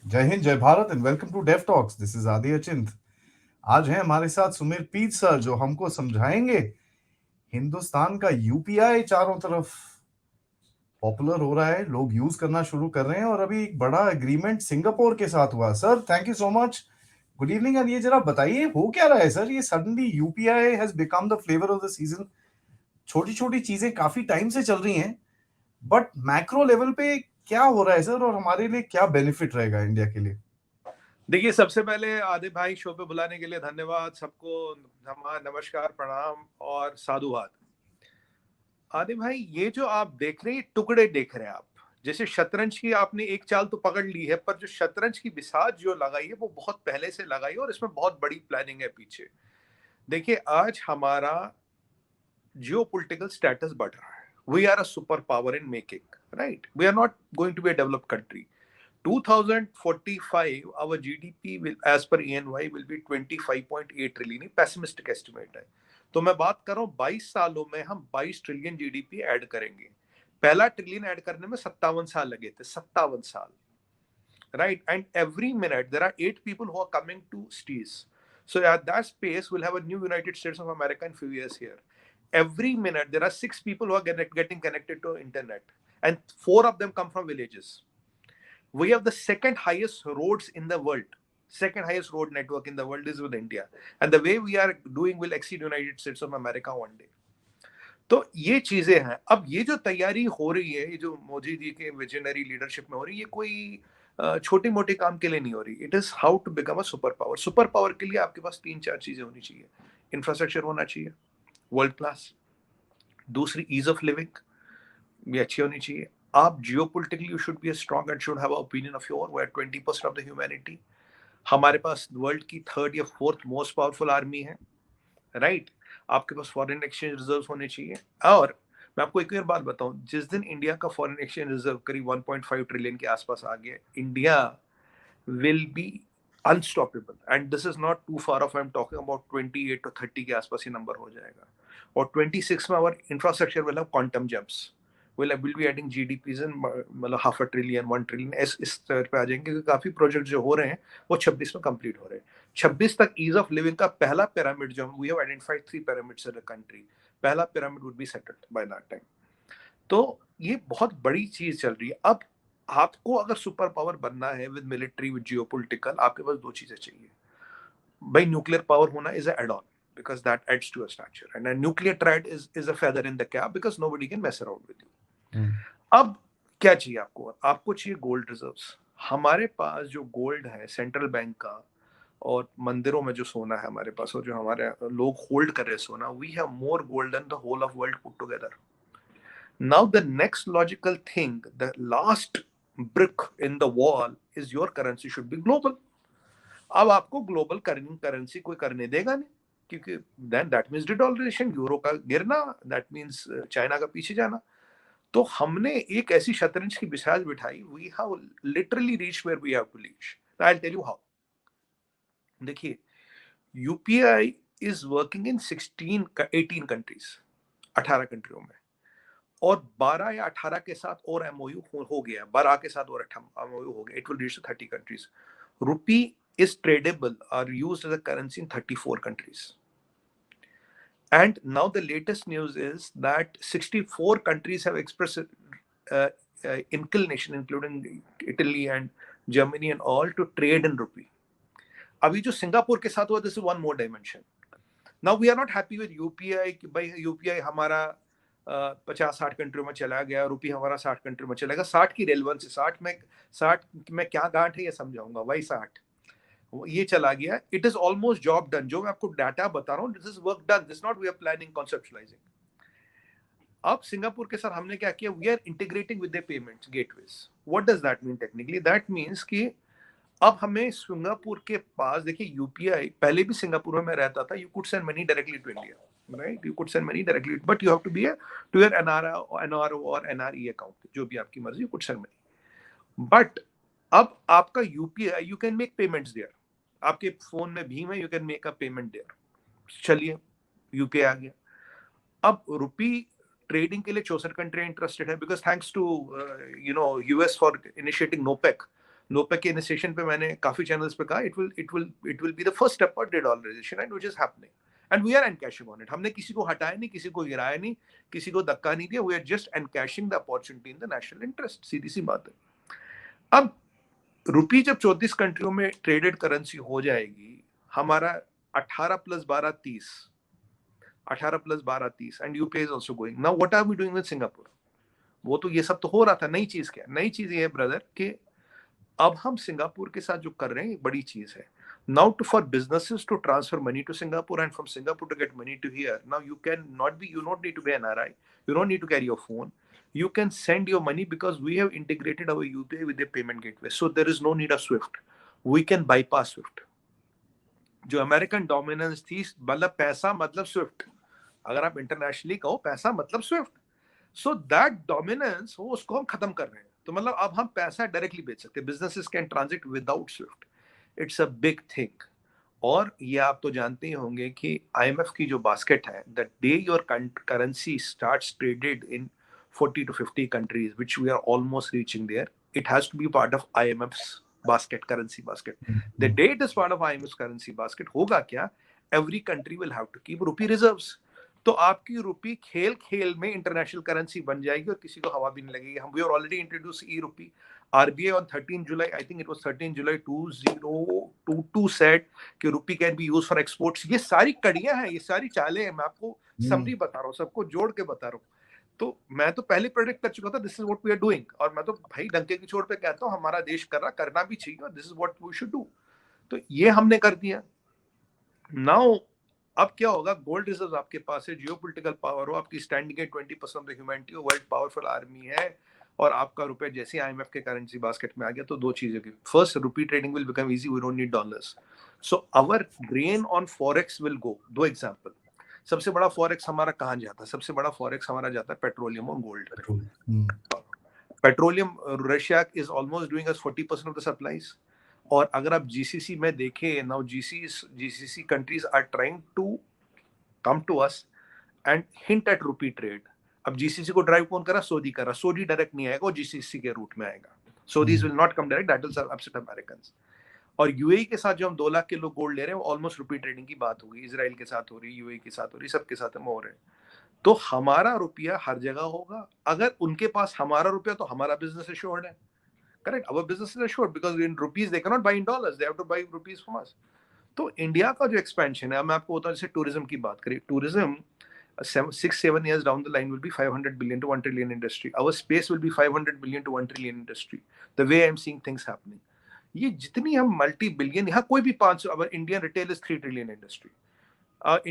जय हिंद, जय Bharat and welcome to Dave talks. This is Aadi Achint. आज है हमारे साथ सुमीर पीत सर, जो हमको समझाएंगे हिंदुस्तान का यूपीआई चारों तरफ पॉपुलर हो रहा है, लोग यूज करना शुरू कर रहे हैं और अभी एक बड़ा एग्रीमेंट सिंगापुर के साथ हुआ। Sir, thank you so much. Good evening. और ये जरा बताइए, हो क्या रहा है सर? ये suddenly UPI has become the flavour of the season. छोटी छोटी चीजें काफी टाइम से चल रही हैं, बट मैक्रो लेवल पे क्या हो रहा है सर, और हमारे लिए क्या बेनिफिट रहेगा इंडिया के लिए? देखिए, सबसे पहले आदित्य भाई शो पे बुलाने के लिए धन्यवाद। सबको नमस्कार, प्रणाम और साधुवाद। आदित्य भाई, ये जो आप देख रहे हैं, टुकड़े देख रहे हैं आप। जैसे शतरंज की आपने एक चाल तो पकड़ ली है, पर जो शतरंज की बिसात जो लगाई है वो बहुत पहले से लगाई है और इसमें बहुत बड़ी प्लानिंग है पीछे। देखिए, आज हमारा जियो पोलिटिकल स्टेटस बढ़ रहा है। We are a super power in making, right? We are not going to be a developed country. 2045 our GDP will, as per ENY, will be 25.8 trillion. Pessimistic estimate है। तो मैं बात कर रहा हूँ 22 सालों में हम 22 ट्रिलियन जीडीपी ऐड करेंगे। पहला ट्रिलियन ऐड करने में 57 साल लगे थे, 57 साल, right? And every minute there are 8 people who are coming to steez. So at that space we'll have a new United States of America in few years here. Every minute there are 6 people who are getting connected to internet, and 4 of them come from villages. We have the second highest roads in the world. Second highest road network in the world is with India, and the way we are doing will exceed United States of America one day. तो ये चीजें हैं। अब ये जो तैयारी हो रही है, ये जो मोदी जी के विजनरी लीडरशिप में हो रही है, ये कोई छोटी मोटी काम के लिए नहीं हो रही। It is how to become a super power. Super power के लिए आपके पास 3-4 चीजें होनी चाहिए। इंफ्रास्ट्रक्चर होना चाहिए वर्ल्ड क्लास। दूसरी, ईज ऑफ लिविंग भी अच्छी होनी चाहिए। आप geopolitically you should be strong and should have a opinion of your. We are 20% of the humanity. हमारे पास वर्ल्ड की थर्ड या फोर्थ मोस्ट पावरफुल आर्मी है, राइट? आपके पास फॉरेन एक्सचेंज रिजर्व होने चाहिए। और मैं आपको एक और बात बताऊं, जिस दिन इंडिया का फॉरेन एक्सचेंज रिजर्व करीब 1.5 ट्रिलियन के आसपास आ गया, India will be unstoppable. And this is not too far off. I am talking about 28 to 30 के आसपास ये नंबर हो जाएगा। और 26 में our infrastructure will have quantum jumps. Will be adding GDPs in मतलब हाफ अ ट्रिलियन, 1 ट्रिलियन, इस स्तर पे आ जाएंगे, क्योंकि काफी प्रोजेक्ट जो हो रहे हैं वो 26 में कंप्लीट हो रहे हैं। 26 तक ईज ऑफ लिविंग का पहला पिरामिड जो we have identified 3 pyramids in the country, पहला pyramid would be settled by that time. तो ये बहुत बड़ी चीज चल रही है। अब आपको अगर सुपर पावर बनना है विद मिलिट्री, विद जियोपॉलिटिकल, आपके पास दो चीजें चाहिए भाई। न्यूक्लियर पावर होना is a add on, because that adds to a stature, and a nuclear threat is a feather in the cap because nobody can mess around with you. अब क्या चाहिए आपको? आपको चाहिए गोल्ड रिजर्व्स। हमारे पास जो gold है सेंट्रल बैंक का, और मंदिरों में जो सोना है हमारे पास, और जो हमारे लोग होल्ड कर रहे हैं सोना, we have more gold than the whole of world put together. Now the next logical thing, the last brick in the wall is your currency should be global. अब आपको ग्लोबल करेंसी कोई करने देगा नहीं, क्योंकि देन दैट मींस डिडॉलरेशन, यूरो का गिरना, that means China का पीछे जाना। तो हमने एक ऐसी शतरंज की बिसात बिठाई। We have literally reach where we have to reach. I will tell you how. देखिए, UPI is working in 18 countries, 18 कंट्रियों में, और 12 या 18 के साथ और एमओयू हो गया। 12 के साथ और एमओयू हो गया। It will reach to 30 countries. Rupee is tradable or used as a currency in 34 countries. And now the latest news is that 64 countries have expressed inclination, including Italy and Germany and all, to trade in rupee. अभी जो Singapore के साथ हुआ, this is one more dimension. Now we are not happy with UPI कि भाई UPI हमारा 50-60 कंट्रियों में चला गया, रुपी हमारा 60 कंट्री में चलेगा। 60 की रेलेवेंस, 60 में क्या गांठ है ये समझाऊंगा। वही 60 ये चला गया। It is almost job done. जो मैं आपको डाटा बता रहा हूँ, this is work done, this not we are planning, conceptualising. अब सिंगापुर के साथ हमने क्या किया, we are integrating with the payments gateways. What does that mean technically? That means कि अब हमें सिंगापुर के पास, देखिए यूपीआई पहले भी सिंगापुर में मैं रहता था, you could send money directly to India, right? You could send money directly, but you have to be to your NRO और एनआरई अकाउंट, जो भी आपकी मर्जी, you could send money. But अब आपका UPI, you can make payments there. आपके phone में भीम है, you can make a payment there. चलिए, यूपीआई आ गया। अब रुपी ट्रेडिंग के लिए 64 कंट्री इंटरेस्टेड है, because thanks to US for initiating NOPEC. NOPEC के इनिशिएशन पे मैंने काफी चैनल्स पे कहा it will be the first step for dedollarisation and which is happening and we are encashing on it. हमने किसी को हटाया नहीं, किसी को गिराया नहीं, किसी को धक्का नहीं दिया. We are just encashing the opportunity in the national interest. सीधी सी बात है. अब रुपी जब 34 कंट्रियों में ट्रेडेड करेंसी हो जाएगी, हमारा 18 + 12 30, 18 + 12 30 and UPI is also going. Now what are we doing with Singapore? वो तो ये सब तो हो रहा था. नई चीज क्या? नई चीज ये है ब्रदर कि अब हम सिंगापुर के साथ जो कर रहे हैं बड़ी चीज है. Now to for businesses to transfer money to Singapore and from Singapore to get money to here, now you can not be, you don't need to be NRI, you don't need to carry your phone. You can send your money because we have integrated our UPI with their payment gateway. So there is no need of SWIFT. We can bypass SWIFT. जो American dominance थी, मतलब पैसा मतलब Swift. अगर आप internationally कहो पैसा मतलब स्विफ्ट, सो दैट डोमिनेंस वो उसको हम खत्म कर रहे हैं. तो मतलब अब हम पैसा डायरेक्टली बेच सकते हैं. Businesses can transit without Swift. It's a big thing. और ये आप तो जानते ही होंगे कि आईएमएफ की जो बास्केट है, the day your currency starts traded in 40 to 50 countries, which we are almost reaching there, it has to be part of IMF's basket, currency basket. The day it is part of IMF's currency basket, होगा क्या? Every country will have to keep rupee reserves. तो आपकी रुपी खेल खेल में international currency बन जाएगी और किसी को हवा भी नहीं लगेगी. हम we are already introduce e rupee. RBI on 13 July, I think it was 13 July 2022 said कि rupee can be use for exports. ये सारी कड़ियां हैं, ये सारी चालें हैं. मैं आपको समरी बता रहा हूँ, सबको जोड़ के बता रहा हूँ. तो मैं तो पहले प्रेडिक्ट कर चुका था this is what we are doing. और मैं तो भाई डंके की चोट पे कहता हूँ हमारा देश कर रहा, करना भी चाहिए, और this is what we should do. तो ये हमने कर दिया. नाउ अब क्या होगा? गोल्ड रिजर्व आपके पास है, जियोपॉलिटिकल पावर हो, आपकी स्टैंडिंग है 20% ऑफ द ह्यूमैनिटी हो, वर्ल्ड पावरफुल आर्मी है, और आपका रुपए जैसे आईएमएफ के करेंसी बास्केट में आ गया, तो दो चीजें की. First, rupee trading will become easy, we don't need dollars. So our drain on forex will go. दो एग्जांपल. सबसे बड़ा फॉरेक्स हमारा कहाँ जाता है? सबसे बड़ा फॉरेक्स हमारा जाता है पेट्रोलियम और गोल्ड पे. Petroleum, Russia is almost doing us 40% of the supplies. और अगर आप जीसीसी में देखें, now GCC countries are trying to come to us and hint at rupee trade. अब जीसीसी को ड्राइव कौन कर रहा? सऊदी कर रहा. सऊदी डायरेक्ट नहीं आएगा, वो जीसीसी के रूट में आएगा. Saudis will not come direct, that will upset Americans. और यूएई के साथ जो हम 2 लाख किलो गोल्ड ले रहे हैं, वो ऑलमोस्ट रुपी ट्रेडिंग की बात होगी. इजराइल के साथ हो रही, यूएई के साथ हो रही, सबके साथ हम हो रहे हैं. तो हमारा रुपया हर जगह होगा. अगर उनके पास हमारा रुपया, तो हमारा बिजनेस एश्योर्ड है. Correct? Our business is assured because in rupees they can not buy in dollars, they have to buy rupees from us. तो इंडिया का जो एक्सपेंशन है, मैं आपको बताऊं, जैसे टूरिज्म की बात करें, tourism 6-7 years down the line will be 500 billion to 1 trillion industry. Our space will be 500 billion to 1 trillion industry. The way I'm seeing things happening. ये जितनी हम मल्टी बिलियन, यहाँ कोई भी 500, अगर Indian retail is 3 trillion industry,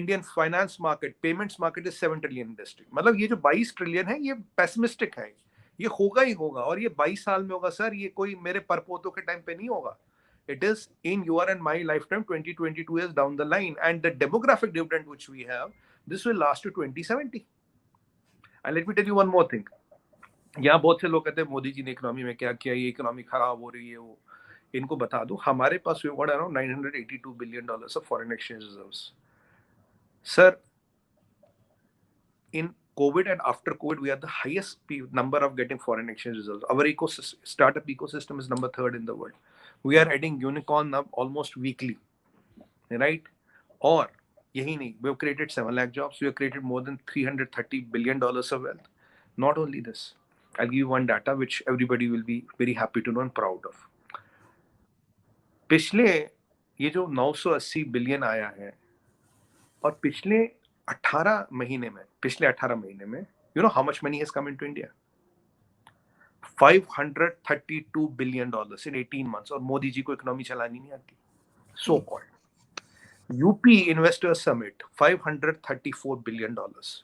Indian finance market, payments market is 7 trillion industry. मतलब ये जो 22 ट्रिलियन है, ये पेसिमिस्टिक है. ये होगा ही होगा, और ये 22 साल में होगा सर. ये कोई मेरे परपोतों के टाइम पे नहीं होगा. It is in your and my lifetime, 20-22 years down the line. And the demographic dividend which we have, this will last to 2070. And let me tell you one more thing. यहाँ बहुत से लोग कहते हैं मोदी जी ने इकोनॉमी में क्या किया, ये इकोनॉमी खराब हो रही है. वो इनको बता दो, हमारे पास we got around $982 billion of foreign exchange reserves. Sir, in COVID and after COVID, we are the highest number of getting foreign exchange reserves. Our startup ecosystem is number 3rd in the world. We are adding unicorn up almost weekly, right? और यही नहीं, we have created 7 lakh jobs. We have created more than $330 billion of wealth. Not only this, I'll give you one data which everybody will be very happy to know and proud of. पिछले ये जो 980 billion आया है, और पिछले 18 महीने में, you know how much money has come into India? $532 billion in 18 months. और मोदी जी को इकोनॉमी चलानी नहीं आती, so called. UP Investors Summit, $534 billion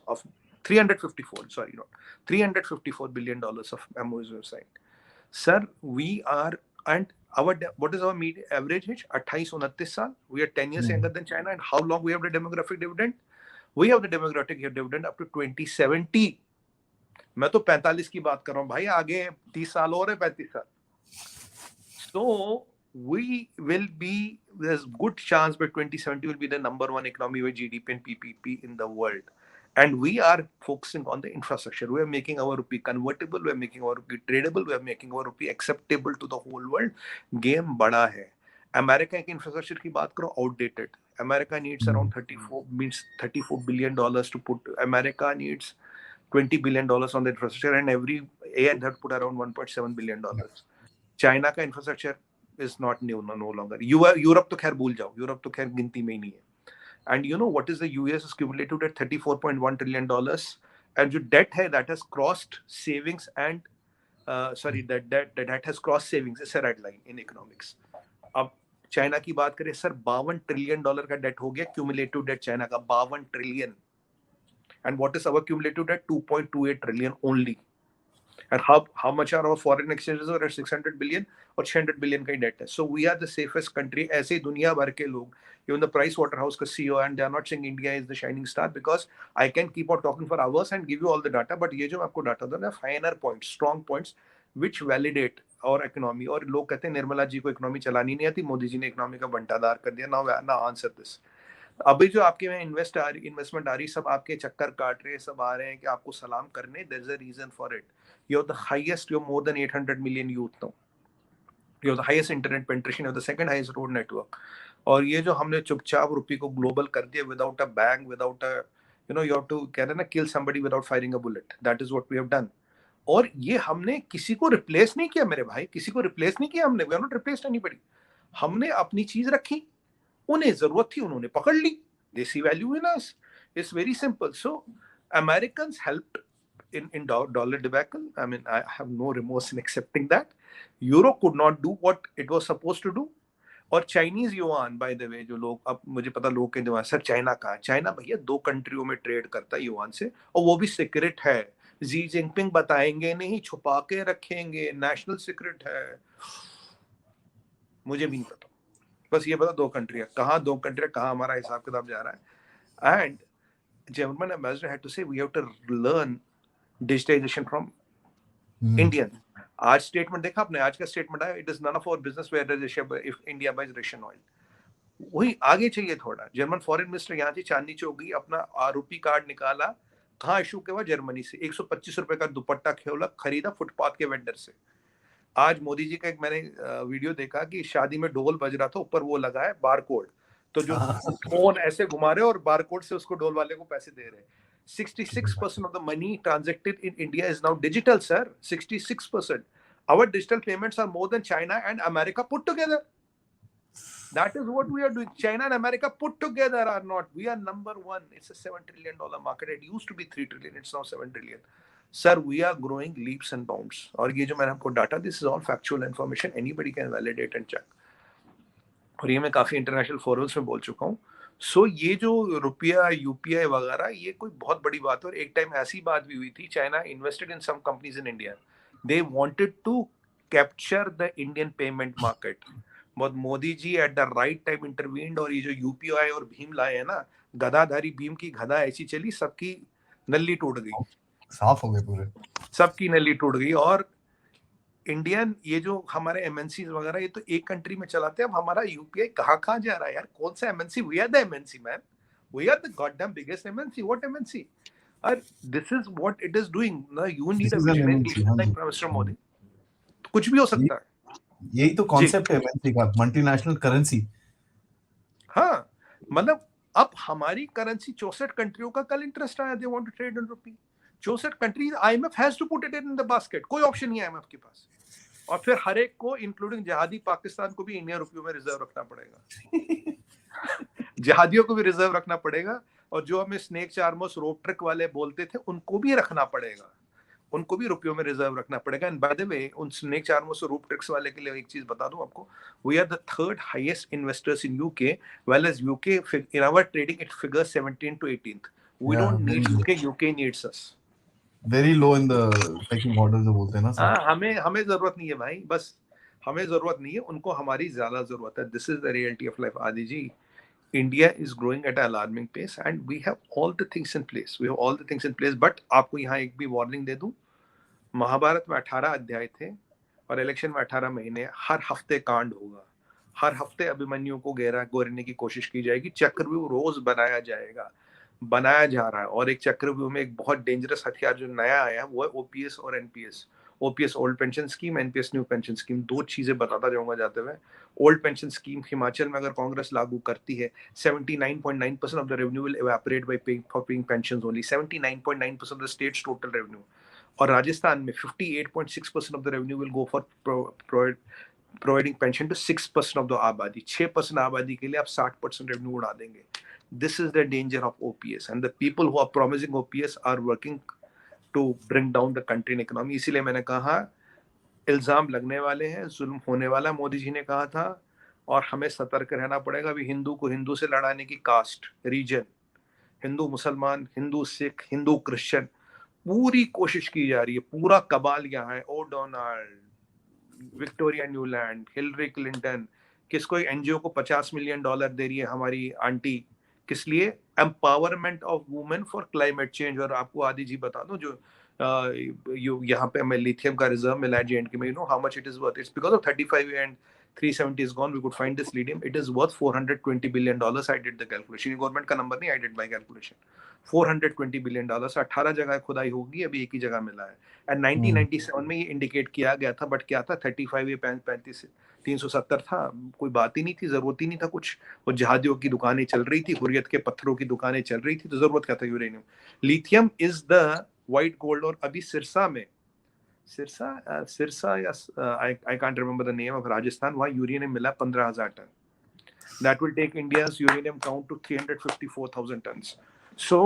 of 354 billion dollars of MOUs were signed. Sir, we are, and our, what is our average age? 28-29 साल. We are 10 years younger than China. And how long we have the demographic dividend? We have the demographic dividend up to 2070. मैं तो 45 की बात कर रहा हूँ भाई, आगे 30 साल और है, 35 साल. So we will be, there's good chance by 2070 will be the number 1 economy with GDP and PPP in the world. And we are focusing on the infrastructure. We are making our rupee convertible, we are making our rupee tradable, we are making our rupee acceptable to the whole world. Game बड़ा है. America की infrastructure की बात करो, outdated. America needs around 34 billion dollars to put. America needs $20 billion on the infrastructure, and every year they put around $1.7 billion. China का infrastructure is not new, no longer. Europe तो खैर भूल जाओ, Europe तो खैर गिनती में ही नहीं है. And you know what is the US is cumulative at $34.1 trillion, and जो debt है that has crossed savings and that has crossed savings is a red line in economics. अब चाइना की बात करें सर, $52 ट्रिलियन का date हो गया cumulative date China का, 52 trillion. And what is our cumulative debt? 2.28 trillion only. And how much are our foreign exchanges? Are at 600 billion और 600 billion का ही debt है. So we are the safest country. ऐसे ही दुनिया भर के लोग, even the Price Waterhouse का CEO, and they are not saying India is the shining star, because I can keep on talking for hours and give you all the data, but ये जो मैं आपको डाटा दूँ ना, finer points, strong points which validate our economy. और लोग कहते हैं निर्मला जी को इकोनॉमी चलानी नहीं आती, मोदी जी ने इकोनॉमी का बंटादार कर दिया. Now answer this. अभी जो आपके में इन्वेस्टमेंट आ रही, सब आपके चक्कर काट रहे, सब आ रहे हैं कि आपको सलाम करने. There is a reason for it. You have the highest, you more than 800 million youth now. You have the highest internet penetration, you have the second highest road network. और ये जो हमने चुपचाप रुपये को ग्लोबल कर दिया without a bang, without a you have to कहते हैं ना, kill somebody without firing a bullet. That is what we have done. और ये हमने किसी को रिप्लेस नहीं किया मेरे भाई, किसी को रिप्लेस नहीं किया हमने. We have not replaced anybody. हमने अपनी चीज रखी, उन्हें जरूरत थी, उन्होंने पकड़ ली. They see value in us. It's very simple. So Americans helped in dollar debacle. I mean, I have no remorse in accepting that. Euro could not do what it was supposed to do. और Chinese yuan, bye the वे, जो लोग, अब मुझे पता लोग कहते हैं sir China कहाँ, चाइना भैया 2 कंट्रियों में ट्रेड करता है युआन से, और वो भी सीक्रेट है. जी जिनपिंग बताएंगे नहीं, छुपा के रखेंगे, नेशनल सीक्रेट है. मुझे भी नहीं पता, बस ये पता 2 कंट्री है. कहाँ 2 कंट्री है, कहाँ हमारा हिसाब किताब जा रहा है. And German ambassador had to say we have to learn digitization from Indian. आज स्टेटमेंट देखा आपने, आज का स्टेटमेंट आया, it is none of our business where if India buys Russian oil. वही आगे चाहिए थोड़ा. जर्मन फॉरेन मिनिस्टर यहाँ थी, चांदनी चौक गई, अपना रुपी कार्ड निकाला, कहाँ इशू किया, जर्मनी से 125 रुपए का दुपट्टा खरीदा फुटपाथ के वेंडर से. आज मोदी जी का एक मैंने वीडियो देखा कि शादी में ढोल बज रहा था, ऊपर वो लगा है बारकोड, तो जो फोन ऐसे घुमा रहे और बारकोड से उसको ढोल वाले को पैसे दे रहे. 66% of the money transacted in India is now digital, sir. 66%. Our digital payments are more than China and America put together. That is what we are doing. China and America put together are not. We are number one. It's a $7 trillion market. It used to be 3 trillion. It's now 7 trillion. Sir, we are growing leaps and bounds. और ये जो मैंने आपको data, this is all factual information. Anybody can validate and check. और ये मैं काफी international forums में बोल चुका हूँ. सो ये जो रुपया यूपीआई वगैरह, ये कोई बहुत बड़ी बात है. और एक टाइम ऐसी बात भी हुई थी, China invested in some companies in India. They wanted to capture the Indian payment market. बहुत Modi ji at the right time intervened. और ये जो यूपीआई और भीम लाए है ना, गदाधारी भीम की गदा ऐसी चली, सबकी नल्ली टूट गई, साफ हो गए पूरे, सबकी नल्ली टूट गई. और इंडियन ये जो हमारे एमएनसी वगैरह, ये तो एक कंट्री में चलाते हैं. अब हमारा यूपीआई कहाँ जा रहा है यार, कौन सा MNC? We are the MNC man, we are the goddamn biggest MNC. What MNC? और this is what it is doing. You need a visionary leader like mister Modi. कुछ भी हो सकता है. यही तो कॉन्सेप्ट है एमएनसी का, मल्टीनेशनल करेंसी. हाँ, मतलब अब हमारी करेंसी 64 कंट्रियों का कल इंटरेस्ट आया, they want to trade in rupee. 64 countries, IMF has to put it in the basket. कोई ऑप्शन नहीं है आईएमएफ के पास. और फिर हर एक को, इंक्लूडिंग जिहादी पाकिस्तान को भी, इंडियन रुपयों में रिजर्व रखना पड़ेगा. जिहादियों को भी रिजर्व रखना पड़ेगा. और जो हमें स्नेक चार्मर्स रोप ट्रिक वाले बोलते थे, उनको भी रखना पड़ेगा, उनको भी रुपयों में रिजर्व रखना पड़ेगा. एंड बाय द वे, उन स्नेक चार्मर्स और रोप ट्रिक्स वाले के लिए एक चीज बता दूं आपको, we are the 3rd highest investors in UK, well as UK in our trading it figures 17th to 18th. We don't need UK, UK needs us. Very low in the pecking order जो बोलते हैं ना sir. हाँ, हमें जरूरत नहीं है भाई, बस हमें जरूरत नहीं है, उनको हमारी ज्यादा जरूरत है. This is the reality of life. Adi ji, India is growing at alarming pace and we have all the things in place. We have all the things in place. But आपको यहाँ एक भी वार्निंग दे दूं, महाभारत में 18 अध्याय थे और इलेक्शन में 18 महीने. हर हफ्ते कांड होगा, हर हफ्ते अभिमन्यु को गोरने की कोशिश की जाएगी, चक्रव्यूह रोज बनाया जाएगा. बनाया जा रहा है। और एक चक्रव्यूह में एक बहुत डेंजरस हथियार जो नया आया है वो है ओपीएस और NPS. OPS old pension scheme, NPS new pension scheme. दो चीजें बताता जाऊंगा जाते हुए। ओल्ड पेंशन स्कीम हिमाचल में अगर कांग्रेस लागू करती है, 79.9% of the revenue will evaporate by paying for paying pensions only, 79.9% of the states total revenue. और राजस्थान में 58.6% of the revenue will go for providing pension to 6% of the आबादी। 6% आबादी के लिए आप 60% रेवेन्यू उड़ा देंगे। This is the danger of OPS, and the people who are promising OPS are working to bring down the country in economy. इसीलिए मैंने कहा इल्जाम लगने वाले हैं, जुल्म होने वाला, मोदी जी ने कहा था, और हमें सतर्क रहना पड़ेगा। अभी हिंदू को हिंदू से लड़ाने की कास्ट, रीजन, हिंदू मुसलमान, हिंदू सिख, हिंदू क्रिश्चियन, पूरी कोशिश की जा रही है। पूरा कबाल यहाँ है। Oh Donald, Victoria Nuland, Hillary Clinton, किसको एनजीओ को $50 मिलियन दे रही है हमारी आंटी। किस लिए? Empowerment of women for climate change. और आपको आदि जी बता दो, जो यहाँ पे हमें लिथियम का रिजर्व मिला है जेएंडके में, you know how much it is worth? It's because of 35 and 370 is gone. We could find this lithium. It is worth $420 billion. I did the calculation. ये गवर्नमेंट का नंबर नहीं, I did my calculation. $420 billion, 18 जगह खुदाई होगी, अभी एक ही जगह मिला है। एंड 1997 में ये इंडिकेट किया गया था, बट क्या था, 35 या 35 370 था। कोई बात ही नहीं थी, जरूरत ही नहीं था कुछ। वो जहादियों की दुकानें चल रही थी, हुर्रियत के पत्थरों की दुकानें चल रही थी, तो जरूरत क्या था uranium? Lithium is the white gold. और अभी सिरसा में, सिरसा या I can't remember the name of Rajasthan, वहाँ यूरेनियम मिला 15,000 ton. That will take India's uranium count to 354,000 tons. So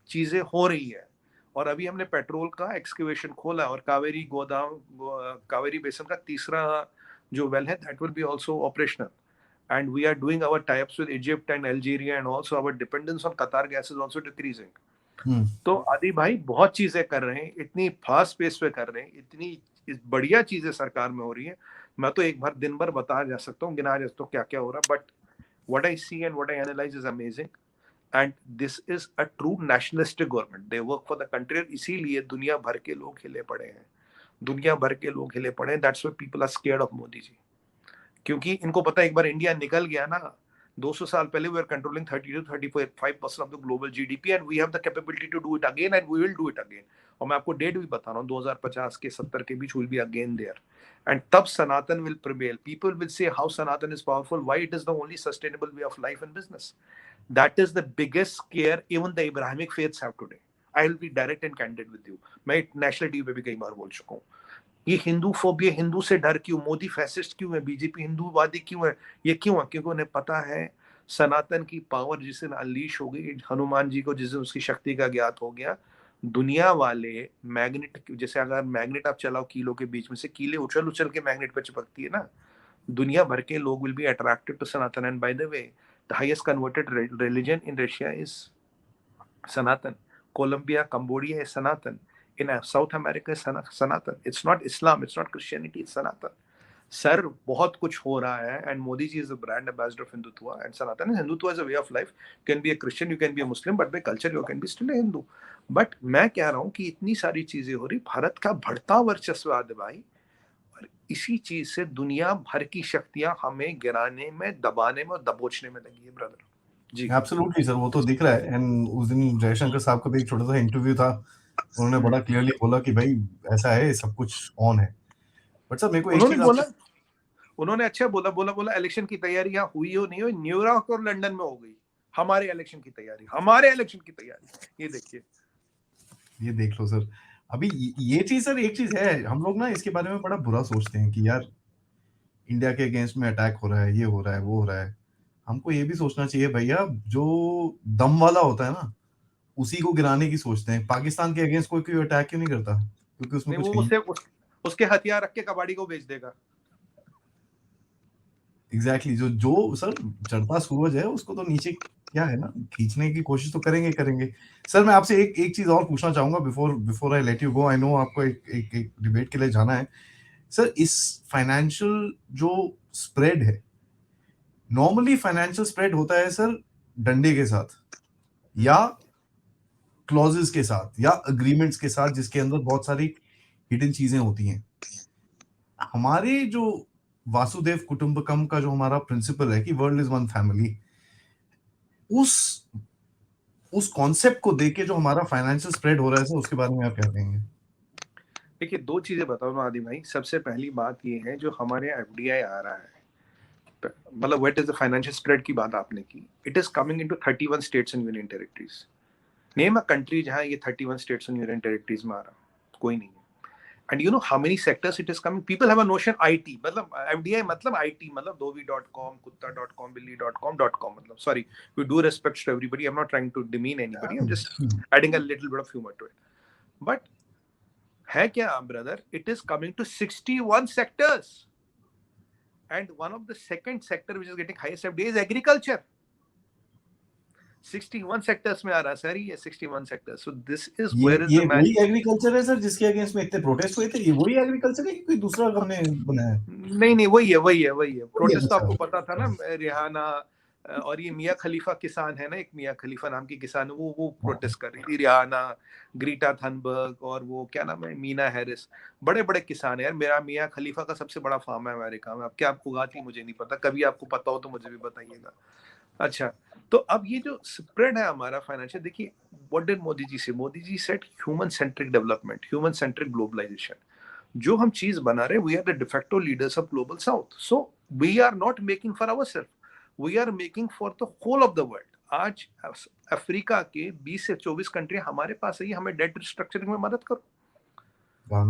चीजें हो रही है। और अभी हमने पेट्रोल का एक्सकेवेशन खोला, और कावेरी गोदाम, कावेरी बेसिन का तीसरा जो वेल है, that will be also operational. And we are doing our tie-ups with Egypt and Algeria, and also our dependence on Qatar gas is also decreasing. तो आदि भाई बहुत चीजें कर रहे हैं, इतनी फास्ट पेस पे कर रहे हैं, इतनी बढ़िया चीजें सरकार में हो रही है। मैं तो एक बार दिन भर बता जा सकता हूँ, गिना जा सकता हूँ क्या क्या हो रहा, but what I see and what I analyze is amazing. And this is a true nationalistic government. They work for the country. और इसीलिए दुनिया भर के लोग हिले पड़े हैं, दुनिया भर के लोग हिले पड़े हैं। That's why people are scared of Modi ji, क्योंकि इनको पता है एक बार इंडिया निकल गया ना, 200 साल पहले we were controlling 30 to 35% of the global GDP, and we have the capability to do it again, and we will do it again. और मैं आपको डेट भी बता रहा हूँ, 2050 के 70 के बीच will be again there. And तब सनातन will prevail. People will say how Sanatan is powerful, why it is the only sustainable way of life and business. That is the biggest scare even the Abrahamic faiths have today. I will be direct and candid with you. मैं national TV पे भी कई बार बोल चुका हूँ। ये Hindu phobia, Hindu से डर क्यों? मोदी फैसिस्ट क्यों है? बीजेपी हिंदूवादी क्यों है? ये क्यों है? क्योंकि उन्हें पता है सनातन की पावर जिस दिन अनलीश हो गई, हनुमान जी को जिस दिन उसकी शक्ति का ज्ञात हो गया, दुनिया वाले मैग्नेट, जैसे अगर मैग्नेट आप चलाओ कीलों के बीच में से, कीले उछल उछल के मैग्नेट पे चिपकती है ना, दुनिया भर के लोग will be attracted to Sanatan. And by the way, the highest converted religion in Russia is Sanatan. Colombia, Cambodia is Sanatan. In South America is Sanatan. It's not Islam, it's not Christianity, it's Sanatan. Sir बहुत कुछ हो रहा है, and Modi ji is a brand ambassador of Hindutva and Sanatan. Hindutva is a way of life. You can be a Christian, you can be a Muslim, but by culture you can be still a Hindu. But मैं कह रहा हूँ कि इतनी सारी चीजें हो रही, भारत का बढ़ता वर्चस्व भाई, और इसी चीज से दुनिया भर की शक्तियां हमें गिराने में, दबाने में और दबोचने में लगी है ब्रदर जी. एब्सोल्युटली सर, वो तो दिख रहा है। एंड उस दिन जयशंकर साहब का भी एक छोटा सा इंटरव्यू था, उन्होंने बड़ा क्लियरली बोला कि भाई ऐसा है, सब कुछ ऑन है. बट सर मेरे को एक उन्होंने चीज बोला, आपसे, उन्होंने अच्छा बोला इलेक्शन की तैयारी यहाँ हुई हो नहीं हो, न्यूयॉर्क और लंदन में हो गई. हमारे इलेक्शन की तैयारी, हमारे इलेक्शन की तैयारी, ये देखिए, ये देख लो सर. अभी ये चीज सर, एक चीज है, हम लोग ना इसके बारे में बड़ा बुरा सोचते हैं कि यार इंडिया के अगेंस्ट में अटैक हो रहा है, ये हो रहा है, वो हो रहा है. हमको ये भी सोचना चाहिए भैया, जो दम वाला होता है ना, उसी को गिराने की सोचते हैं. पाकिस्तान के अगेंस्ट कोई कोई अटैक क्यों नहीं करता? क्योंकि उसमें नहीं कुछ वो है. उसके हथियार रख के कबाड़ी को बेच देगा. एग्जैक्टली, जो जो सर चढ़ता सूरज है उसको तो नीचे क्या है ना, खींचने की कोशिश तो करेंगे. सर मैं आपसे एक चीज और पूछना चाहूंगा before I let you go. I know आपको एक डिबेट के लिए जाना है. सर इस फाइनेंशियल जो स्प्रेड है, नॉर्मली फाइनेंशियल स्प्रेड होता है सर डंडे के साथ, या क्लॉजेस के साथ, या अग्रीमेंट्स के साथ, जिसके अंदर बहुत सारी हिडन चीजें होती हैं. हमारे जो वासुदेव कुटुंबकम का जो हमारा प्रिंसिपल है कि वर्ल्ड इज वन फैमिली, उस उस कॉन्सेप्ट को देके जो हमारा फाइनेंशियल स्प्रेड हो रहा है, उसके बारे में आप क्या कहेंगे? देखिए, 2 चीजें बताऊं मैं आदि भाई। सबसे पहली बात ये है, जो हमारे एफडीआई आ रहा है, मतलब what is the financial spread की बात आपने की, it is coming into 31 states and union territories. Name a country जहां ये 31 स्टेट्स एंड यूनियन टेरिटरीज में आ रहा, कोई नहीं है। And you know how many sectors it is coming? People have a notion IT, मतलब FDI मतलब IT, मतलब dovi.com, kutta.com, billy.com.com, मतलब sorry, we do respect to everybody. I'm not trying to demean anybody. I'm just adding a little bit of humor to it. But है क्या brother? It is coming to 61 sectors. And one of the second sector which is getting highest FDI is agriculture. 61 sectors में आ रहा सर, ये 61 sectors. So this is where is ये the वही agriculture है सर जिसके अगेंस्ट में इतने प्रोटेस्ट हुए थे? ये वही एग्रीकल्चर है कि कोई दूसरा हमने बनाया? नहीं, वही है। प्रोटेस्ट तो अच्छा। आपको पता था ना, रिहाना और ये मियाँ खलीफा किसान है ना, एक मियाँ खलीफा नाम की किसान, वो प्रोटेस्ट कर रही थी। रिहाना, ग्रीटा थनबर्ग और वो क्या नाम है, मीना हैरिस, बड़े बड़े किसान है यार। मेरा मियाँ खलीफा का सबसे बड़ा फार्म है अमेरिका में। अब क्या आपको उगाती मुझे नहीं पता, कभी आपको पता हो तो मुझे भी बताइएगा। अच्छा, तो अब ये जो स्प्रेड है हमारा फाइनेंशियल, देखिए व्हाट डिड मोदी जी से, Modi ji said human centric development, human centric globalisation. जो हम चीज बना रहे, we are the de facto leaders of global south. So we are not making for ourself, we are making for the whole of the world. आज Africa के 20 से 24 country हमारे पास है, हमें डेट रिस्ट्रक्चरिंग में मदद करो,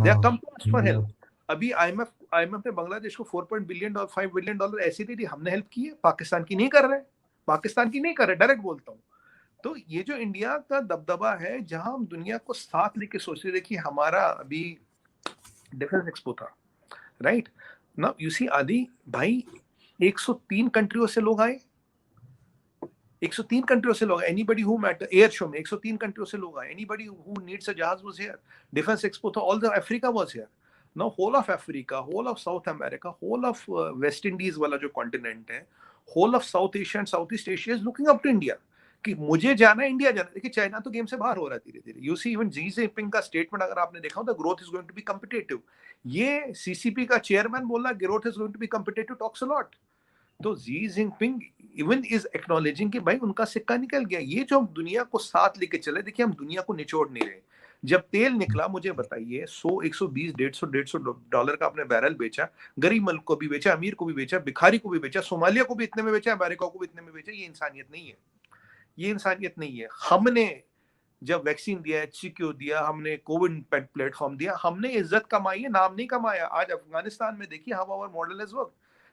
they are come to us for help. अभी आईएमएफ ने बांग्लादेश को 4 बिलियन और 5 बिलियन डॉलर ऐसी दे दी, हमने हेल्प की है, पाकिस्तान की नहीं कर रहे, डायरेक्ट बोलता हूँ। तो ये जो इंडिया का दबदबा है, जहां हम दुनिया को साथ लेके सोच रहे, देखिए हमारा अभी डिफेंस एक्सपो था, राइट नाउ यू सी आदि भाई, 103 कंट्रियों से लोग आए, 103 कंट्रियों से लोग, anybody who matter, air show में 103 कंट्रियों से लोग आए, एनीबडी हु नीड्स अ जहाज वाज हियर। डिफेंस एक्सपो था, all the Africa was here. Now whole of Africa, whole of South America, whole of West Indies वाला जो कॉन्टिनेंट है, whole of South Asia and South East Asia is looking up to India कि मुझे जाना है, India जाना है। देखिए चाइना तो गेम से बाहर हो रहा है धीरे धीरे। You see even Xi Jinping का स्टेटमेंट अगर आपने देखा हो, the growth is going to be competitive. ये सीसीपी का चेयरमैन बोल रहा है growth is going to be competitive, talks a lot. तो Xi Jinping even is acknowledging कि भाई उनका सिक्का निकल गया। ये जो हम दुनिया को साथ लेके चले, देखिए हम दुनिया को निचोड़ नहीं रहे। जब तेल निकला, मुझे बताइए 100, 120, 150 डॉलर का आपने बैरल बेचा, गरीब मुल्क को भी बेचा, अमीर को भी बेचा, भिखारी को भी बेचा, सोमालिया को भी इतने में बेचा, अमेरिका को भी इतने में बेचा। ये इंसानियत नहीं है, ये इंसानियत नहीं है। हमने जब वैक्सीन दिया, एचसीक्यू दिया, हमने कोविड प्लेटफॉर्म दिया, हमने इज्जत कमाई है, नाम नहीं कमाया। आज अफगानिस्तान में देखिए how our model is work.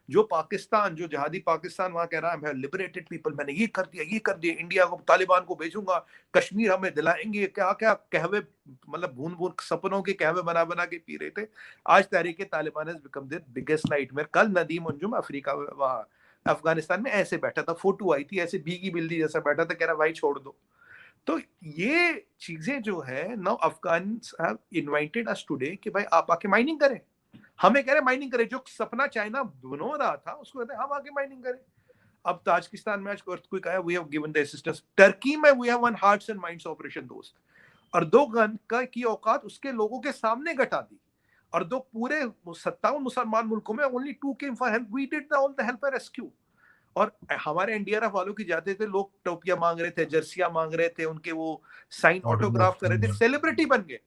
जो पाकिस्तान, जो जहादी पाकिस्तान वहां कह रहा है लिबरेटेड पीपल, मैंने ये कर दिया, ये कर दिया, इंडिया को, तालिबान को भेजूंगा, कश्मीर हमें दिलाएंगे, क्या क्या कहवे, मतलब भून भून सपनों के कहवे बना बना के पी रहे थे। आज Tehreek-e Taliban has become their biggest nightmare. कल नदीम अंजुम अफ्रीका वहां अफगानिस्तान में ऐसे बैठा था, फोटो आई थी, ऐसे भीगी बिल्ली जैसा बैठा था, कह रहा भाई छोड़ दो। तो ये चीजें जो है, now Afghans have invited us today कि भाई आप आके माइनिंग करें। हमें कह रहे माइनिंग करें, जो सपना चाइना बनो रहा था उसको कहते हैं हम आके माइनिंग करें। अब ताजिकिस्तान में आज अर्थक्वेक आया, we have given the assistance. Turkey में we have won hearts and minds operation Dost, और 2 गन का की औकात उसके लोगों के सामने घटा दी। और 2 पूरे 57 मुसलमान मुल्कों में only 2 came for help, we did all the help and rescue. और हमारे एनडीआरएफ वालों की जाते थे, लोग टोपियां मांग रहे थे, जर्सियां मांग रहे थे, उनके वो साइन ऑटोग्राफ कर रहे थे, सेलिब्रिटी बन गए।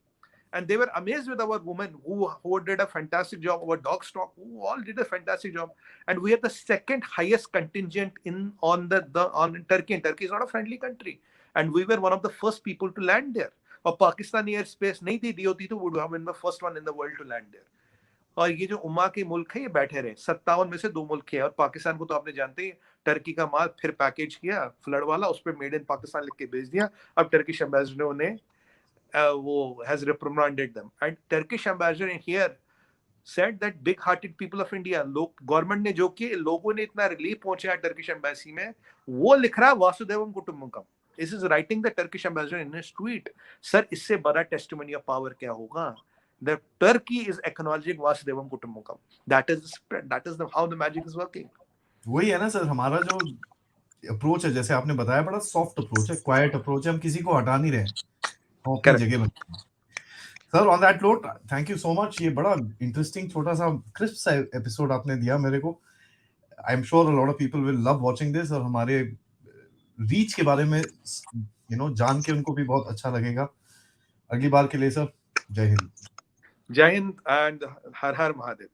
And they were amazed with our women who did a fantastic job, our dog stock, who all did a fantastic job. And we are the second highest contingent on Turkey, and Turkey is not a friendly country. And we were one of the first people to land there. और Pakistani air space नहीं थी, दी होती तो would have been the first one in the world to land there. और ये जो उम्मा के मुल्क है, ये बैठे रहे, 57 में से 2 मुल्क है। और पाकिस्तान को तो आपने जानते हैं, टर्की का माल फिर पैकेज किया फ्लड वाला, उस पर मेड इन पाकिस्तान लिख के भेज दिया। अब टर्किश एम्बेसडर ने has reprimanded them, and Turkish ambassador in here said that big-hearted people of India, लोग गवर्नमेंट ने जो किए, लोगों ने इतना रिलीफ पहुंचाया टर्किश एम्बेसी में, वो लिख रहा Vasudevam Kutumbakam. This is writing the Turkish ambassador in his tweet. Sir इससे बड़ा टेस्टिमनी ऑफ पावर क्या होगा? The Turkey is acknowledging Vasudevam कुटुंबकम. That is the spread. That is how the magic is working. वही है ना सर, हमारा जो अप्रोच है, जैसे आपने बताया, बड़ा सॉफ्ट अप्रोच है, क्वाइट अप्रोच है, हम किसी को हटा नहीं रहे, हम अपनी जगह में। Sir on that note, thank you so much. ये बड़ा इंटरेस्टिंग छोटा सा क्रिस्प सा एपिसोड आपने दिया मेरे को। I am sure a lot of people will love watching this, और हमारे रीच के बारे में जान के उनको भी बहुत अच्छा लगेगा। अगली बार के लिए सर, जय हिंद। जय हिंद एंड हर हर महादेव।